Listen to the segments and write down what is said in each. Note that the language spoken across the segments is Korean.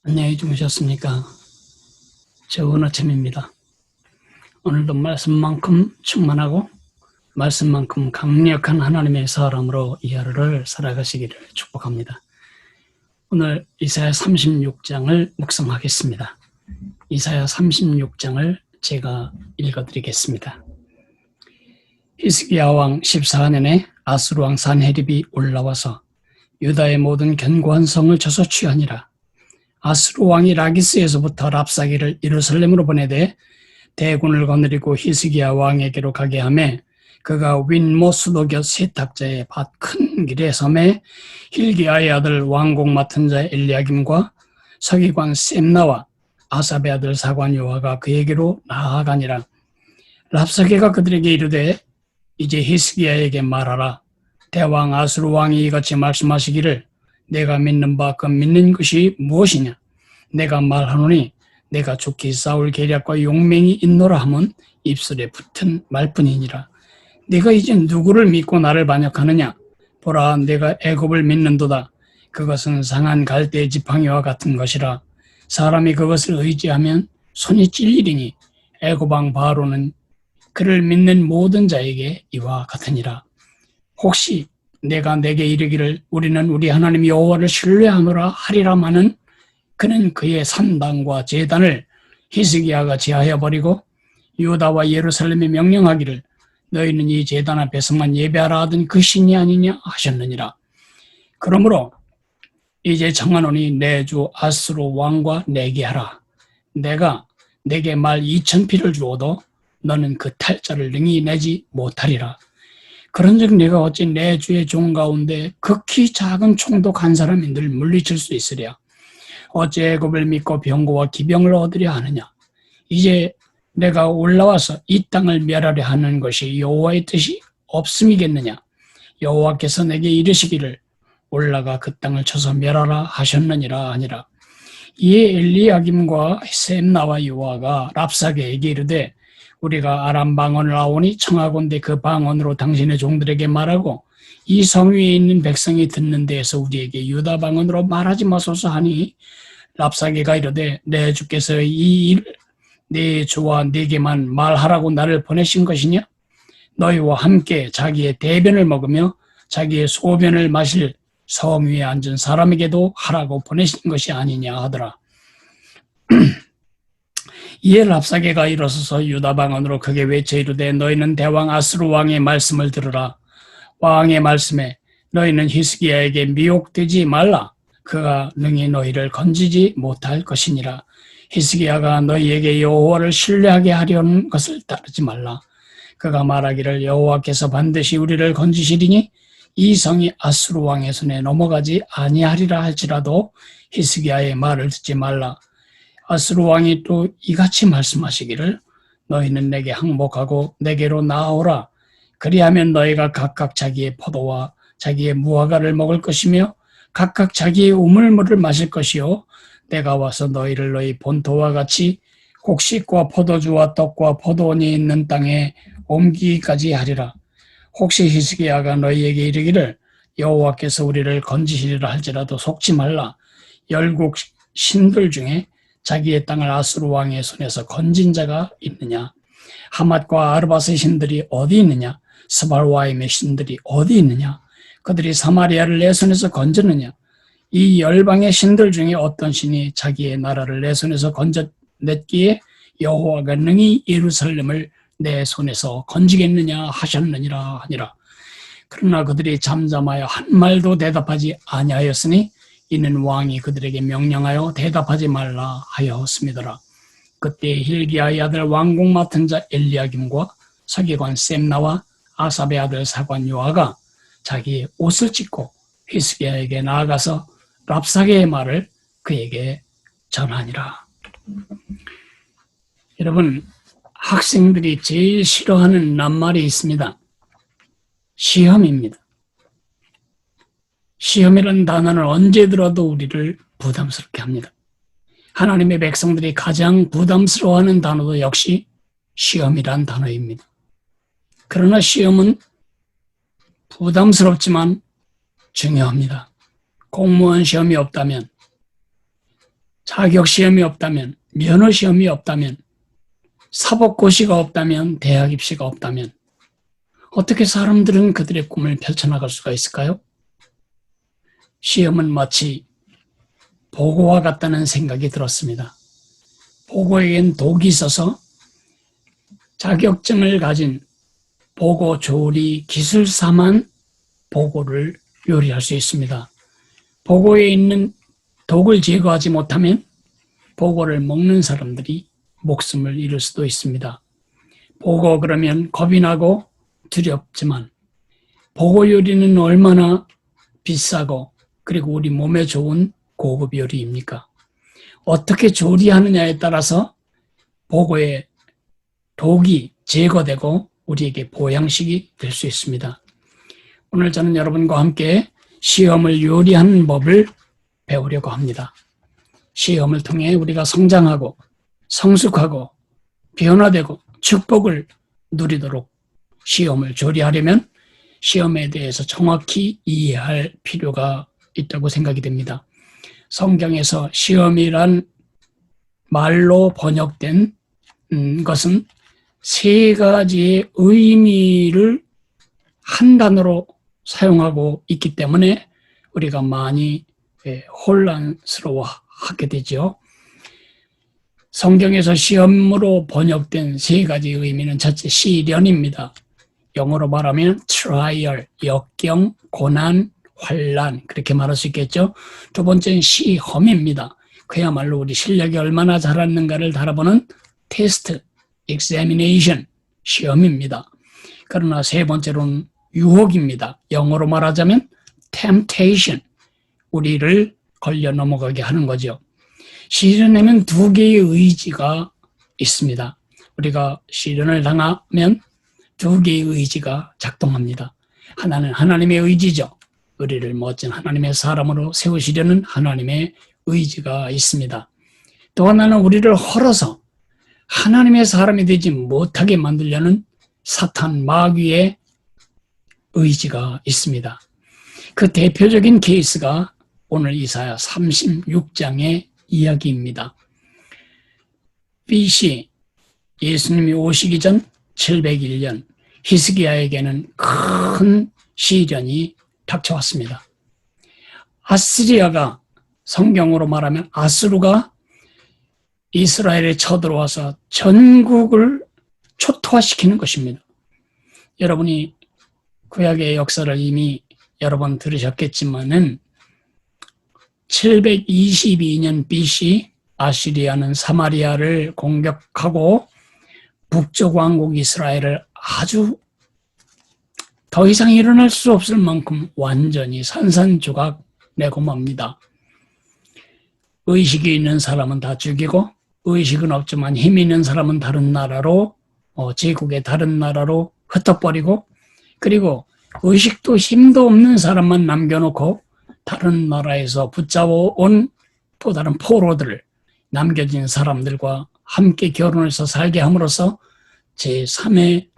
안녕히 주무셨습니까? 좋은 아침입니다. 오늘도 말씀만큼 충만하고 말씀만큼 강력한 하나님의 사람으로 이 하루를 살아가시기를 축복합니다. 오늘 이사야 36장을 묵상하겠습니다. 이사야 36장을 제가 읽어드리겠습니다. 히스기야 왕 14년에 아수르 왕 산헤립이 올라와서 유다의 모든 견고한 성을 쳐서 취하니라. 아수르 왕이 라기스에서부터 랍사기를 예루살렘으로 보내되 대군을 거느리고 히스기야 왕에게로 가게 하매 그가 윈모 수도 곁 세탁자의 밭 큰 길에 섬에 hil기야의 아들 왕공 맡은 자 엘리야김과 서기관 셈나와 아삽의 아들 사관 요아가 그에게로 나아가니라. 랍사기가 그들에게 이르되 이제 히스기야에게 말하라. 대왕 아수르 왕이 이같이 말씀하시기를 내가 믿는 바 그 믿는 것이 무엇이냐? 내가 말하노니 내가 죽기 싸울 계략과 용맹이 있노라 하면 입술에 붙은 말뿐이니라. 네가 이제 누구를 믿고 나를 반역하느냐? 보라, 내가 애굽을 믿는도다. 그것은 상한 갈대 지팡이와 같은 것이라. 사람이 그것을 의지하면 손이 찔리리니 애굽 왕 바로는 그를 믿는 모든 자에게 이와 같으니라. 혹시 내가 내게 이르기를 우리는 우리 하나님 여호와를 신뢰하노라 하리라마는 그는 그의 산당과 제단을 히스기야가 제하여 버리고 유다와 예루살렘에 명령하기를 너희는 이 제단 앞에서만 예배하라 하던 그 신이 아니냐 하셨느니라. 그러므로 이제 정하노니 내 주 아수르 왕과 내게 하라. 내가 내게 말 2,000피를 주어도 너는 그 탈자를 능히 내지 못하리라. 그런즉 네가 어찌 내 주의 종 가운데 극히 작은 총독 한 사람이 늘 물리칠 수 있으랴. 어찌 애굽을 믿고 병거와 기병을 얻으려 하느냐. 이제 내가 올라와서 이 땅을 멸하려 하는 것이 여호와의 뜻이 없음이겠느냐. 여호와께서 내게 이르시기를 올라가 그 땅을 쳐서 멸하라 하셨느니라 하니라. 이에 엘리야김과 셈나와 요아가 랍사게에게 이르되 우리가 아람 방언을 아오니 청하건대 그 방언으로 당신의 종들에게 말하고 이 성 위에 있는 백성이 듣는 데에서 우리에게 유다 방언으로 말하지 마소서 하니 랍사게가 이르되 내 주께서 이 일 내 주와 네게만 말하라고 나를 보내신 것이냐? 너희와 함께 자기의 대변을 먹으며 자기의 소변을 마실 성 위에 앉은 사람에게도 하라고 보내신 것이 아니냐 하더라. 이에 랍사게가 일어서서 유다 방언으로 크게 외쳐 이르되 너희는 대왕 아수르 왕의 말씀을 들으라. 왕의 말씀에 너희는 히스기야에게 미혹되지 말라. 그가 능히 너희를 건지지 못할 것이니라. 히스기야가 너희에게 여호와를 신뢰하게 하려는 것을 따르지 말라. 그가 말하기를 여호와께서 반드시 우리를 건지시리니 이 성이 아수르 왕의 손에 넘어가지 아니하리라 할지라도 히스기야의 말을 듣지 말라. 아수르 왕이 또 이같이 말씀하시기를 너희는 내게 항복하고 내게로 나아오라. 그리하면 너희가 각각 자기의 포도와 자기의 무화과를 먹을 것이며 각각 자기의 우물물을 마실 것이요 내가 와서 너희를 너희 본토와 같이 곡식과 포도주와 떡과 포도원이 있는 땅에 옮기기까지 하리라. 혹시 히스기야가 너희에게 이르기를 여호와께서 우리를 건지시리라 할지라도 속지 말라. 열국 신들 중에 자기의 땅을 아수르 왕의 손에서 건진 자가 있느냐? 하맛과 아르밧의 신들이 어디 있느냐? 스발와임의 신들이 어디 있느냐? 그들이 사마리아를 내 손에서 건졌느냐? 이 열방의 신들 중에 어떤 신이 자기의 나라를 내 손에서 건져냈기에 여호와가 능히 예루살렘을 내 손에서 건지겠느냐 하셨느니라 하니라. 그러나 그들이 잠잠하여 한 말도 대답하지 아니하였으니 이는 왕이 그들에게 명령하여 대답하지 말라 하였음이더라. 그때 hil기야의 아들 왕공 맡은 자 엘리야김과 서기관 셈나와 아삽의 아들 사관 요아가 자기의 옷을 찢고 히스기야에게 나아가서 랍사게의 말을 그에게 전하니라. 여러분, 학생들이 제일 싫어하는 낱말이 있습니다. 시험입니다. 시험이라는 단어는 언제 들어도 우리를 부담스럽게 합니다. 하나님의 백성들이 가장 부담스러워하는 단어도 역시 시험이란 단어입니다. 그러나 시험은 부담스럽지만 중요합니다. 공무원 시험이 없다면 자격시험이 없다면, 면허시험이 없다면, 사법고시가 없다면, 대학 입시가 없다면 어떻게 사람들은 그들의 꿈을 펼쳐나갈 수가 있을까요? 시험은 마치 보고와 같다는 생각이 들었습니다. 보고에겐 독이 있어서 자격증을 가진 보고 조리 기술사만 보고를 요리할 수 있습니다. 보고에 있는 독을 제거하지 못하면 보고를 먹는 사람들이 목숨을 잃을 수도 있습니다. 보고 그러면 겁이 나고 두렵지만 보고 요리는 얼마나 비싸고 그리고 우리 몸에 좋은 고급 요리입니까? 어떻게 조리하느냐에 따라서 보고의 독이 제거되고 우리에게 보양식이 될 수 있습니다. 오늘 저는 여러분과 함께 시험을 요리하는 법을 배우려고 합니다. 시험을 통해 우리가 성장하고 성숙하고 변화되고 축복을 누리도록 시험을 조리하려면 시험에 대해서 정확히 이해할 필요가 있다고 생각이 됩니다. 성경에서 시험이란 말로 번역된 것은 세 가지의 의미를 한 단어로 사용하고 있기 때문에 우리가 많이 혼란스러워하게 되죠. 성경에서 시험으로 번역된 세 가지 의미는 첫째 시련입니다. 영어로 말하면 trial, 역경, 고난, 환난 그렇게 말할 수 있겠죠. 두 번째는 시험입니다. 그야말로 우리 실력이 얼마나 잘하는가를 달아보는 테스트, examination, 시험입니다. 그러나 세 번째로는 유혹입니다. 영어로 말하자면 temptation, 우리를 걸려 넘어가게 하는 거죠. 시련에는 두 개의 의지가 있습니다. 우리가 시련을 당하면 두 개의 의지가 작동합니다. 하나는 하나님의 의지죠. 우리를 멋진 하나님의 사람으로 세우시려는 하나님의 의지가 있습니다. 또 하나는 우리를 헐어서 하나님의 사람이 되지 못하게 만들려는 사탄 마귀의 의지가 있습니다. 그 대표적인 케이스가 오늘 이사야 36장의 이야기입니다. BC, 예수님이 오시기 전 701년 히스기야에게는 큰 시련이 닥쳐왔습니다. 아시리아가, 성경으로 말하면 아수르가 이스라엘에 쳐들어와서 전국을 초토화시키는 것입니다. 여러분이 구약의 역사를 이미 여러 번 들으셨겠지만은 722년 BC 아시리아는 사마리아를 공격하고 북쪽 왕국 이스라엘을 아주 더 이상 일어날 수 없을 만큼 완전히 산산조각 내고 맙니다. 의식이 있는 사람은 다 죽이고 의식은 없지만 힘이 있는 사람은 다른 나라로 제국의 다른 나라로 흩어버리고 그리고 의식도 힘도 없는 사람만 남겨놓고 다른 나라에서 붙잡아온 또 다른 포로들을 남겨진 사람들과 함께 결혼해서 살게 함으로써 제3의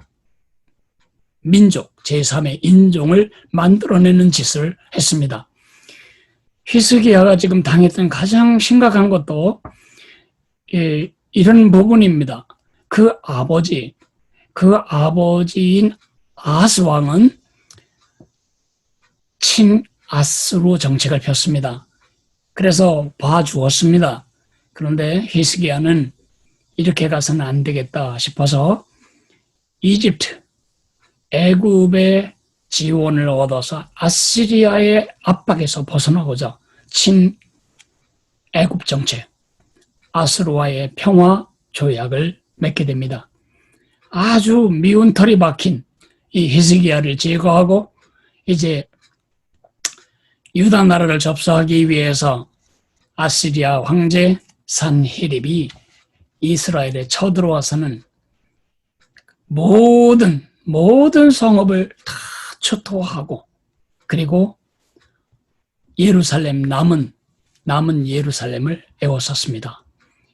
민족, 제3의 인종을 만들어내는 짓을 했습니다. 히스기야가 지금 당했던 가장 심각한 것도 이런 부분입니다. 그 아버지인 아스 왕은 친아스로 정책을 폈습니다. 그래서 봐주었습니다. 그런데 히스기야는 이렇게 가서는 안 되겠다 싶어서 이집트, 애굽의 지원을 얻어서 아시리아의 압박에서 벗어나고자 친애굽 정책, 아수르와의 평화 조약을 맺게 됩니다. 아주 미운 털이 박힌 이 히스기야를 제거하고 이제 유다 나라를 접수하기 위해서 아시리아 황제 산헤립이 이스라엘에 쳐들어와서는 모든 성읍을 다 초토화하고 그리고 예루살렘 남은 예루살렘을 에워쌌습니다.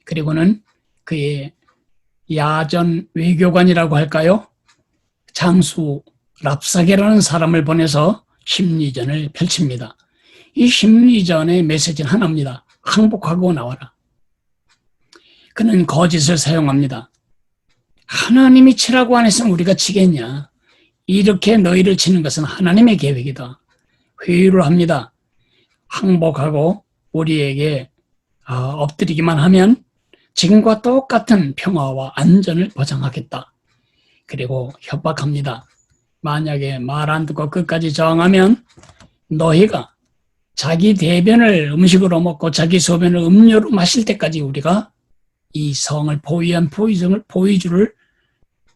그리고는 그의 야전 외교관이라고 할까요? 장수 랍사게라는 사람을 보내서 심리전을 펼칩니다. 이 심리전의 메시지는 하나입니다. 항복하고 나와라. 그는 거짓을 사용합니다. 하나님이 치라고 안 했으면 우리가 치겠냐. 이렇게 너희를 치는 것은 하나님의 계획이다. 회유를 합니다. 항복하고 우리에게 엎드리기만 하면 지금과 똑같은 평화와 안전을 보장하겠다. 그리고 협박합니다. 만약에 말 안 듣고 끝까지 저항하면 너희가 자기 대변을 음식으로 먹고 자기 소변을 음료로 마실 때까지 우리가 이 성을 포위한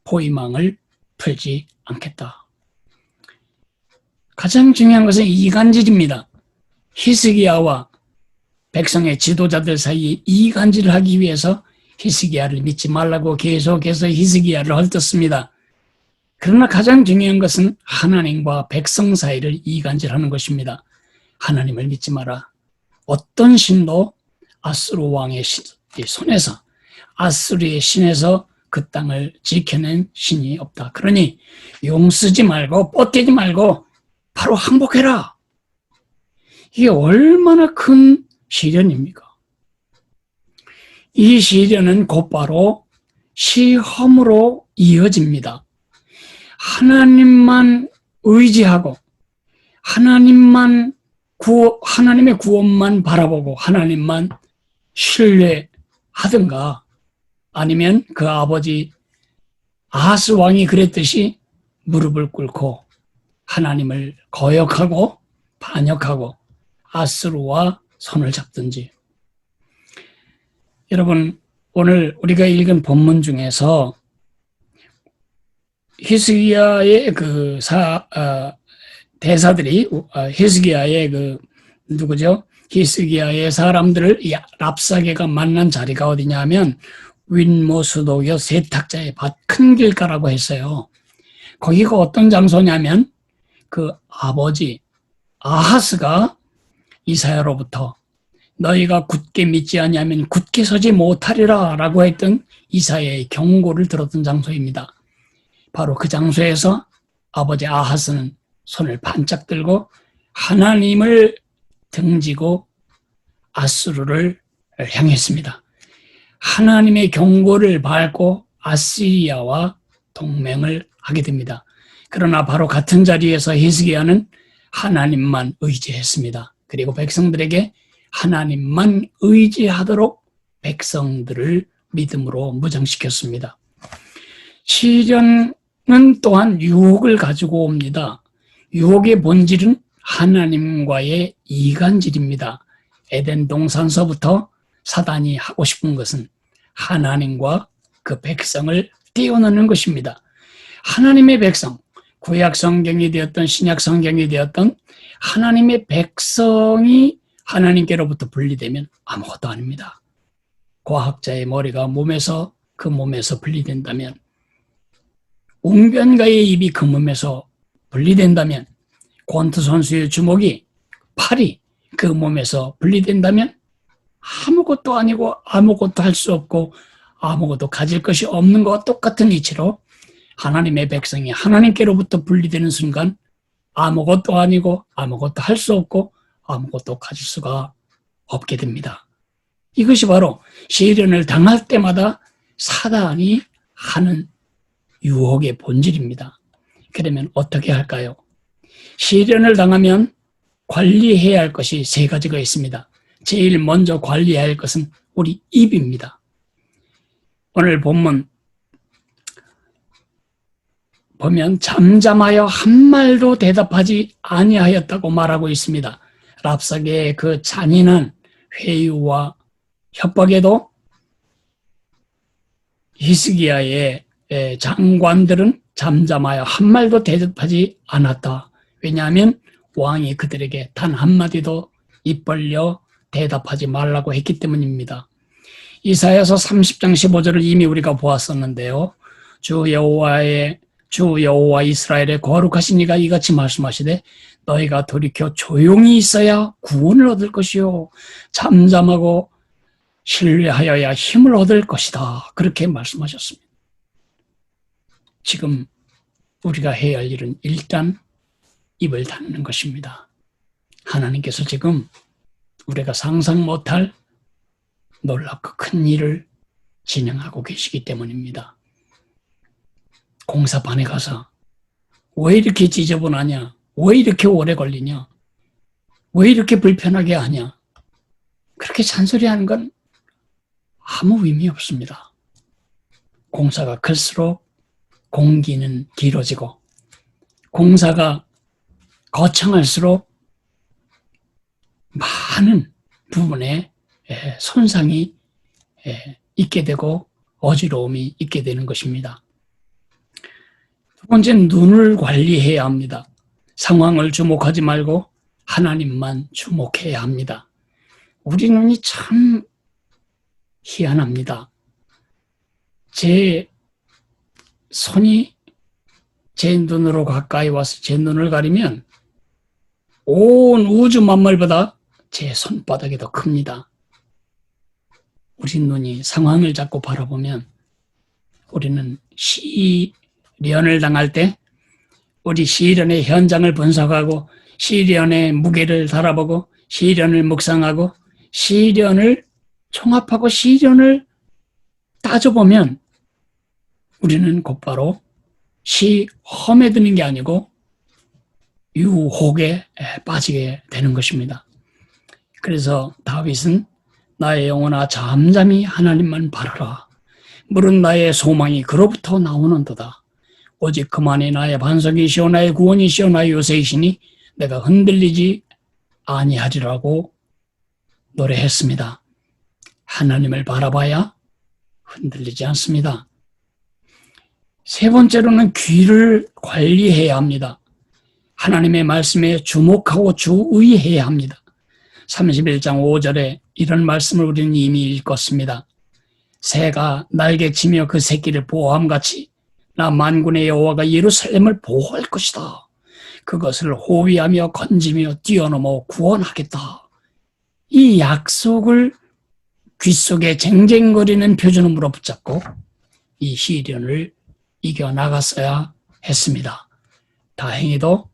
포위망을 풀지 않겠다. 가장 중요한 것은 이간질입니다. 히스기야와 백성의 지도자들 사이에 이간질을 하기 위해서 히스기야를 믿지 말라고 계속해서 히스기야를 헐뜯습니다. 그러나 가장 중요한 것은 하나님과 백성 사이를 이간질하는 것입니다. 하나님을 믿지 마라. 어떤 신도 아수르 왕의 손에서, 아수르의 신에서 그 땅을 지켜낸 신이 없다. 그러니 용쓰지 말고 뻗대지 말고 바로 항복해라. 이게 얼마나 큰 시련입니까? 이 시련은 곧바로 시험으로 이어집니다. 하나님만 의지하고 하나님의 구원만 바라보고 하나님만 신뢰하든가 아니면 그 아버지 아하스 왕이 그랬듯이 무릎을 꿇고 하나님을 거역하고 반역하고 아수르와 손을 잡든지. 여러분, 오늘 우리가 읽은 본문 중에서 히스기야의 대사들이 히스기야의 히스기야의 사람들을 랍사게가 만난 자리가 어디냐 하면 윈모수도교 세탁자의 밭 큰 길가라고 했어요. 거기가 어떤 장소냐면 그 아버지 아하스가 이사야로부터 너희가 굳게 믿지 아니하면 굳게 서지 못하리라 라고 했던 이사야의 경고를 들었던 장소입니다. 바로 그 장소에서 아버지 아하스는 손을 반짝 들고 하나님을 등지고 아수르를 향했습니다. 하나님의 경고를 밟고 아시리아와 동맹을 하게 됩니다. 그러나 바로 같은 자리에서 히스기야는 하나님만 의지했습니다. 그리고 백성들에게 하나님만 의지하도록 백성들을 믿음으로 무장시켰습니다. 시련은 또한 유혹을 가지고 옵니다. 유혹의 본질은 하나님과의 이간질입니다. 에덴 동산서부터 사단이 하고 싶은 것은 하나님과 그 백성을 떼어놓는 것입니다. 하나님의 백성, 구약 성경이 되었던 신약 성경이 되었던 하나님의 백성이 하나님께로부터 분리되면 아무것도 아닙니다. 과학자의 머리가 그 몸에서 분리된다면, 웅변가의 입이 그 몸에서 분리된다면, 권투 선수의 주먹이, 팔이 그 몸에서 분리된다면 아무것도 아니고 아무것도 할 수 없고 아무것도 가질 것이 없는 것과 똑같은 이치로 하나님의 백성이 하나님께로부터 분리되는 순간 아무것도 아니고 아무것도 할 수 없고 아무것도 가질 수가 없게 됩니다. 이것이 바로 시련을 당할 때마다 사단이 하는 유혹의 본질입니다. 그러면 어떻게 할까요? 시련을 당하면 관리해야 할 것이 세 가지가 있습니다. 제일 먼저 관리해야 할 것은 우리 입입니다. 오늘 본문 보면 잠잠하여 한 말도 대답하지 아니하였다고 말하고 있습니다. 랍사게의 그 잔인한 회유와 협박에도 히스기야의 장관들은 잠잠하여 한 말도 대답하지 않았다. 왜냐하면 왕이 그들에게 단 한마디도 입 벌려 대답하지 말라고 했기 때문입니다. 이사야서 30장 15절을 이미 우리가 보았었는데요. 주 여호와 이스라엘의 거룩하신 이가 이같이 말씀하시되 너희가 돌이켜 조용히 있어야 구원을 얻을 것이요 잠잠하고 신뢰하여야 힘을 얻을 것이다. 그렇게 말씀하셨습니다. 지금 우리가 해야 할 일은 일단 입을 닫는 것입니다. 하나님께서 지금 우리가 상상 못할 놀랍고 큰 일을 진행하고 계시기 때문입니다. 공사반에 가서 왜 이렇게 지저분하냐? 왜 이렇게 오래 걸리냐? 왜 이렇게 불편하게 하냐? 그렇게 잔소리하는 건 아무 의미 없습니다. 공사가 클수록 공기는 길어지고 공사가 거창할수록 많은 부분에 손상이 있게 되고 어지러움이 있게 되는 것입니다. 두 번째는 눈을 관리해야 합니다. 상황을 주목하지 말고 하나님만 주목해야 합니다. 우리 눈이 참 희한합니다. 제 손이 제 눈으로 가까이 와서 제 눈을 가리면 온 우주 만물보다 제 손바닥이 더 큽니다. 우리 눈이 상황을 자꾸 바라보면 우리는 시련을 당할 때 우리 시련의 현장을 분석하고 시련의 무게를 달아보고 시련을 묵상하고 시련을 총합하고 시련을 따져보면 우리는 곧바로 시험에 드는 게 아니고 유혹에 빠지게 되는 것입니다. 그래서 다윗은 나의 영혼아 잠잠히 하나님만 바라라. 물은 나의 소망이 그로부터 나오는도다. 오직 그만이 나의 반석이시오 나의 구원이시오 나의 요새이시니 내가 흔들리지 아니하리라고 노래했습니다. 하나님을 바라봐야 흔들리지 않습니다. 세 번째로는 귀를 관리해야 합니다. 하나님의 말씀에 주목하고 주의해야 합니다. 31장 5절에 이런 말씀을 우리는 이미 읽었습니다. 새가 날개치며 그 새끼를 보호함같이 나 만군의 여호와가 예루살렘을 보호할 것이다. 그것을 호위하며 건지며 뛰어넘어 구원하겠다. 이 약속을 귓속에 쟁쟁거리는 표준음으로 붙잡고 이 시련을 이겨나갔어야 했습니다. 다행히도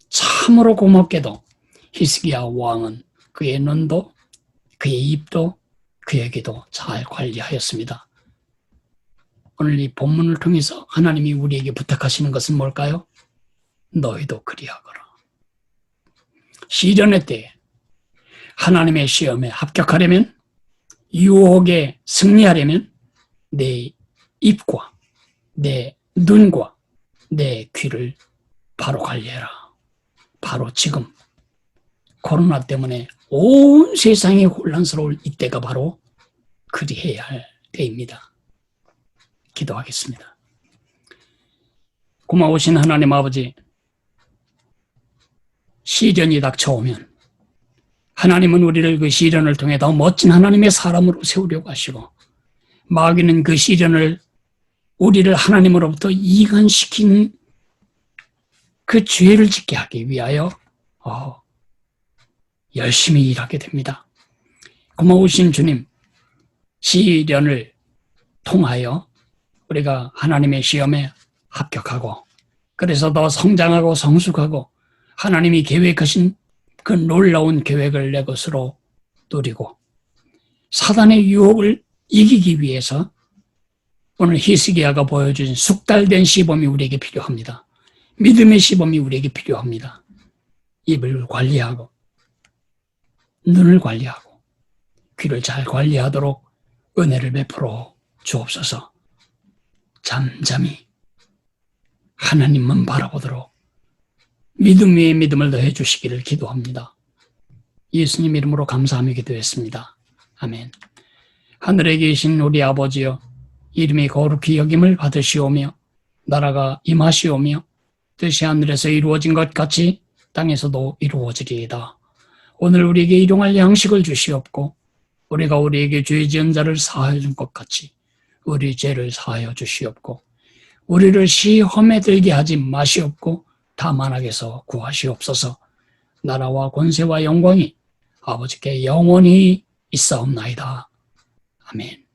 참으로 고맙게도 히스기야 왕은 그의 눈도 그의 입도 그의 귀도 잘 관리하였습니다. 오늘 이 본문을 통해서 하나님이 우리에게 부탁하시는 것은 뭘까요? 너희도 그리하거라. 시련의 때에 하나님의 시험에 합격하려면 유혹에 승리하려면 내 입과 내 눈과 내 귀를 바로 관리해라. 바로 지금 코로나 때문에 온 세상이 혼란스러울 이때가 바로 그리해야 할 때입니다. 기도하겠습니다. 고마우신 하나님 아버지, 시련이 닥쳐오면 하나님은 우리를 그 시련을 통해 더 멋진 하나님의 사람으로 세우려고 하시고 마귀는 그 시련을 우리를 하나님으로부터 이간시키는 그 죄를 짓게 하기 위하여 열심히 일하게 됩니다. 고마우신 주님, 시련을 통하여 우리가 하나님의 시험에 합격하고 그래서 더 성장하고 성숙하고 하나님이 계획하신 그 놀라운 계획을 내 것으로 누리고 사단의 유혹을 이기기 위해서 오늘 히스기야가 보여준 숙달된 시범이 우리에게 필요합니다. 믿음의 시범이 우리에게 필요합니다. 입을 관리하고 눈을 관리하고 귀를 잘 관리하도록 은혜를 베풀어 주옵소서. 잠잠히 하나님만 바라보도록 믿음 위에 믿음을 더해 주시기를 기도합니다. 예수님 이름으로 감사하며 기도했습니다. 아멘. 하늘에 계신 우리 아버지여, 이름이 거룩히 여김을 받으시오며 나라가 임하시오며 뜻이 하늘에서 이루어진 것 같이 땅에서도 이루어지리이다. 오늘 우리에게 일용할 양식을 주시옵고 우리가 우리에게 죄 지은 자를 사하여 준 것 같이 우리 죄를 사하여 주시옵고 우리를 시험에 들게 하지 마시옵고 다만 악에서 구하시옵소서. 나라와 권세와 영광이 아버지께 영원히 있사옵나이다. 아멘.